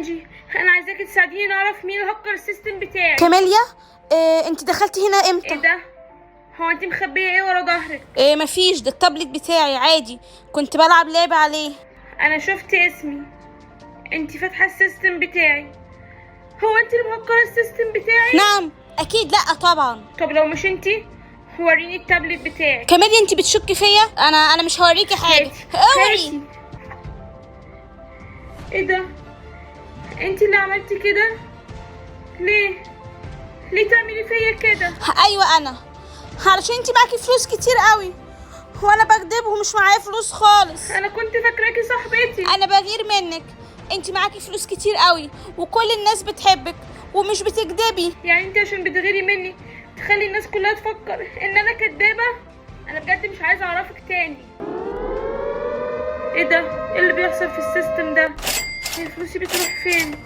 انجي، انا عايزاكي تساعديني نعرف مين هكر السيستم بتاعي. كاميليا، انت دخلتي هنا امتى؟ ايه ده؟ هو انت مخبيه ايه ورا ظهرك؟ مفيش، ده التابلت بتاعي عادي، كنت بلعب لعبة عليه. انا شفت اسمي، انت فاتحه السيستم بتاعي. هو انت اللي مهكره السيستم بتاعي؟ نعم اكيد لا طبعا. طب لو مش انت وريني التابلت بتاعك. كاميليا انت بتشكي فيا؟ انا مش هوريكي حاجة. هاتي اوعي. هاتي. ايه ده؟ انت اللي عملتي كده؟ ليه تعملي فيا كده؟ ايوه انا، علشان انت معاكي فلوس كتير قوي وانا بكدب ومش معايا فلوس خالص. انا كنت فاكراكي صاحبتي. انا بغير منك، انت معاكي فلوس كتير قوي وكل الناس بتحبك ومش بتكدبي. يعني انت عشان بتغيري مني تخلي الناس كلها تفكر ان انا كدابه؟ انا بجد مش عايزه اعرفك تاني. ايه ده؟ ايه اللي بيحصل في السيستم ده؟ هي فلوسي بتروح فين؟